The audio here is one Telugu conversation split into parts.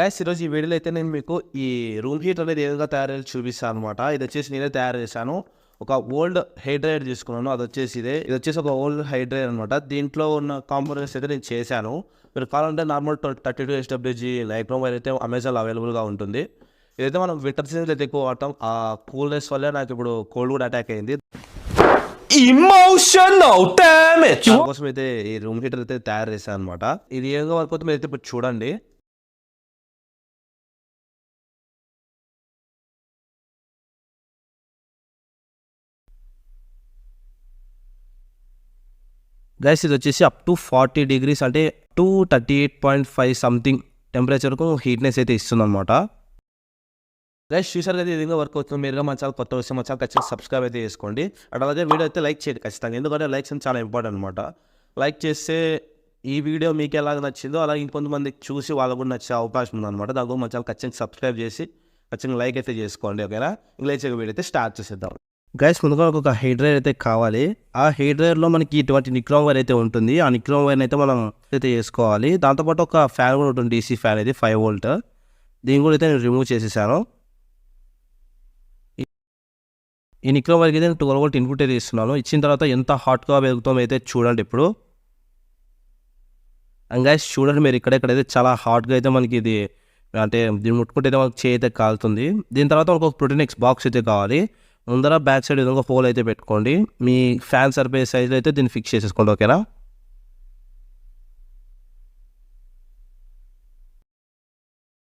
గైస్ ఈరోజు ఈ వీడియోలో అయితే నేను మీకు ఈ రూమ్ హీటర్ అనేది ఏ విధంగా తయారు చేయాలో చూపిస్తాను అనమాట. ఇది వచ్చేసి నేనే తయారు చేశాను. ఒక ఓల్డ్ హెయిర్ డ్రైయర్ తీసుకున్నాను. అది వచ్చేసి ఇది వచ్చేసి ఒక ఓల్డ్ హెయిర్ డ్రైయర్ అనమాట. దీంట్లో ఉన్న కాంపోనెంట్స్ అయితే నేను చేశాను. మీరు కావాలంటే నార్మల్ 32 SWG మైక్రో వైర్ అయితే అమెజాన్లో అవైలబుల్గా ఉంటుంది. ఇదైతే మనం వింటర్ సీజన్లో అయితే ఎక్కువ వాడతాం. ఆ కూల్నెస్ వల్లే నాకు ఇప్పుడు కోల్డ్ కూడా అటాక్ అయింది. ఎమోషనల్ డ్యామేజ్ కోసం అయితే ఈ రూమ్ హీటర్ అయితే తయారు చేశాను అనమాట. ఇది ఏ విధంగా వర్క్ అవుతుంది మీరు అయితే ఇప్పుడు చూడండి. గైస్ ఇది వచ్చేసి అప్ టు 40 degrees అంటే 238.5 సంథింగ్ టెంపరేచర్కు హీట్నెస్ అయితే ఇస్తుంది అనమాట. గైస్ చూసారు కదా ఈ విధంగా వర్క్ అవుతుంది. మీరుగా మన ఛానల్ కొత్త వస్తే మన ఛానల్ ఖచ్చితంగా సబ్స్క్రైబ్ అయితే చేసుకోండి. అండ్ అలాగే వీడియో అయితే లైక్ చేయండి ఖచ్చితంగా, ఎందుకంటే లైక్స్ అని చాలా ఇంపార్టెంట్ అనమాట. లైక్ చేస్తే ఈ వీడియో మీకు ఎలాగ నచ్చిందో అలాగే ఇంకొంతమందికి చూసి వాళ్ళకు కూడా నచ్చే అవకాశం ఉందన్నమాట. దానికి మన ఛానల్ ఖచ్చితంగా సబ్స్క్రైబ్ చేసి ఖచ్చితంగా లైక్ అయితే చేసుకోండి. ఓకేనా, ఇంగ్లీష్ వీడియో అయితే స్టార్ట్ చేసేద్దాం. గైస్ ముందుగా ఒక హెయిర్ డ్రైయర్ అయితే కావాలి. ఆ హెయిర్ డ్రైయర్లో మనకి ఇటువంటి నిక్రోమ్ వైర్ అయితే ఉంటుంది. ఆ నిక్రోమ్ వైర్ అయితే మనం అయితే చేసుకోవాలి. దాంతోపాటు ఒక ఫ్యాన్ కూడా ఉంటుంది, DC ఫ్యాన్ అయితే 5 volt. దీన్ని కూడా అయితే నేను రిమూవ్ చేసేసాను. ఈ నిక్రోమ్ వైర్కి అయితే నేను 12 volt ఇన్పుట్ అయితే ఇస్తున్నాను. ఇచ్చిన తర్వాత ఎంత హాట్గా వెలుగుతామో అయితే చూడండి ఇప్పుడు. అండ్ గైస్ చూడండి మీరు ఇక్కడైతే చాలా హాట్గా అయితే మనకి ఇది అంటే దీన్ని ముట్టుకుంటే అయితే మనకి చేయి అయితే కాలుతుంది. దీని తర్వాత మనకు ఒక ప్రోటీనెక్స్ బాక్స్ అయితే కావాలి. ముందర బ్యాక్ సైడ్ ఏదో ఒక హోల్ అయితే పెట్టుకోండి. మీ ఫ్యాన్ సరిపోయే సైజులో అయితే దీన్ని ఫిక్స్ చేసేసుకోండి. ఓకేనా,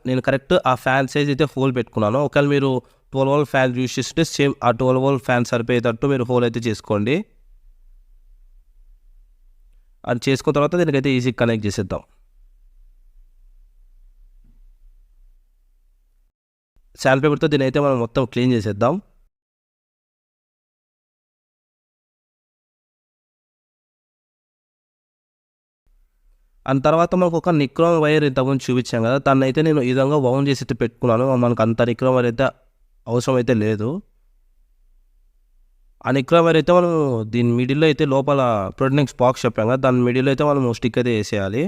నేను కరెక్ట్ ఆ ఫ్యాన్ సైజ్ అయితే హోల్ పెట్టుకున్నాను. ఒకవేళ మీరు 12 volt ఫ్యాన్ యూజ్ చేస్తుంటే సేమ్ ఆ 12 volt ఫ్యాన్ సరిపోయేటట్టు మీరు హోల్ అయితే చేసుకోండి. అది చేసుకున్న తర్వాత దీనికైతే ఈజీ కనెక్ట్ చేసేద్దాం. శాండ్ పేపర్తో దీని అయితే మనం మొత్తం క్లీన్ చేసేద్దాం. అండ్ తర్వాత మనకు ఒక నిక్రోమ్ వైర్ ఇంతకుముందు చూపించాం కదా, దాన్ని అయితే నేను ఈ విధంగా వౌండ్ చేసి అయితే పెట్టుకున్నాను. మనకు అంత నిక్రోమ్ వైర్ అయితే అవసరం అయితే లేదు. ఆ నిక్రోమ్ వైర్ అయితే మనం దీని మిడిల్లో అయితే లోపల ప్రోటీనెక్స్ బాక్స్ చెప్పాం కదా, దాని మిడిల్లో అయితే మనం స్టిక్ అయితే వేసేయాలి.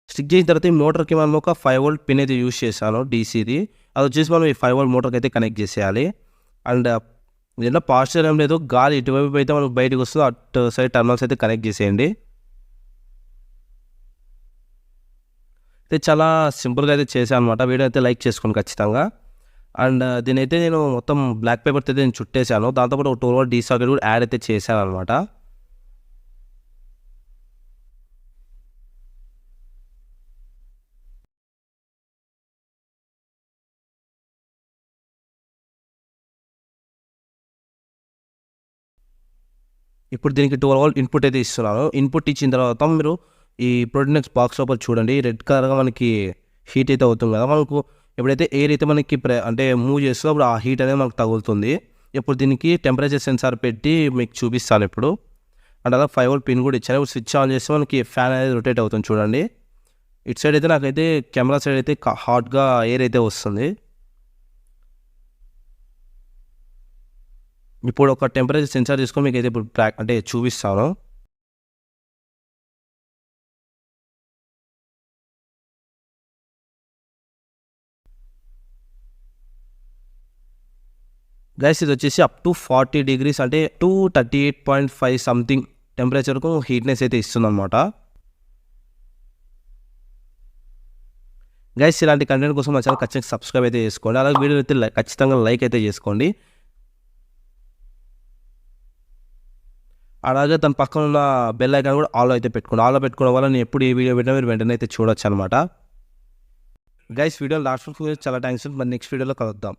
స్టిక్ చేసిన తర్వాత ఈ మోటార్కి మనం ఒక 5 volt పిన్ అయితే యూజ్ చేశాను, DCది. అది వచ్చేసి మనం ఈ 5 volt మోటార్కి అయితే కనెక్ట్ చేసేయాలి. అండ్ దీంట్లో పాస్చర్ ఏం లేదు, గాలి ఇటువైపు అయితే మనకు బయటకు వస్తుంది, అటు సైడ్ టర్మినల్స్ అయితే కనెక్ట్ చేసేయండి. అయితే చాలా సింపుల్గా అయితే చేశాను అనమాట. వీడియో అయితే లైక్ చేసుకోండి ఖచ్చితంగా. అండ్ దీని అయితే నేను మొత్తం బ్లాక్ పేపర్తో అయితే నేను చుట్టేశాను. దాంతోపాటు ఒక 12 volt DC సాకెట్ కూడా యాడ్ అయితే చేశాను అనమాట. ఇప్పుడు దీనికి 12 volt ఇన్పుట్ అయితే ఇస్తున్నాను. ఇన్పుట్ ఇచ్చిన తర్వాత మీరు ఈ ప్రోటీనెక్స్ బాక్స్ లోపల చూడండి, రెడ్ కలర్గా మనకి హీట్ అయితే అవుతుంది కదా. మనకు ఎప్పుడైతే ఎయిర్ అయితే మనకి అంటే మూవ్ చేస్తుందో అప్పుడు ఆ హీట్ అనేది మనకు తగులుతుంది. ఇప్పుడు దీనికి టెంపరేచర్ సెన్సార్ పెట్టి మీకు చూపిస్తాను ఇప్పుడు. అండ్ అలా 5 volt పిన్ కూడా ఇచ్చాను. ఇప్పుడు స్విచ్ ఆన్ చేస్తే మనకి ఫ్యాన్ అనేది రొటేట్ అవుతుంది చూడండి. ఇటు సైడ్ అయితే నాకైతే కెమెరా సైడ్ అయితే హాట్గా ఎయిర్ అయితే వస్తుంది. ఇప్పుడు ఒక టెంపరేచర్ సెన్సార్ తీసుకొని మీకు అయితే ఇప్పుడు అంటే చూపిస్తాను. గైస్ ఇది వచ్చేసి అప్ టు 40 degrees అంటే 238.5 సంథింగ్ టెంపరేచర్కు హీట్నెస్ అయితే ఇస్తుంది అనమాట. గైస్ ఇలాంటి కంటెంట్ కోసం మా ఛానల్ ఖచ్చితంగా సబ్స్క్రైబ్ అయితే చేసుకోండి. అలాగే వీడియో అయితే ఖచ్చితంగా లైక్ అయితే చేసుకోండి. అలాగే దాని పక్కన ఉన్న బెల్ ఐకాన్ కూడా ఆల్ అయితే పెట్టుకోండి. ఆల్లో పెట్టుకోవడం వల్ల నేను ఎప్పుడు ఈ వీడియో పెట్టినా మీరు వెంటనే అయితే చూడొచ్చు అనమాట. గైస్ వీడియో లాస్ట్ చాలా థ్యాంక్స్. మరి నెక్స్ట్ వీడియోలో కలుద్దాం.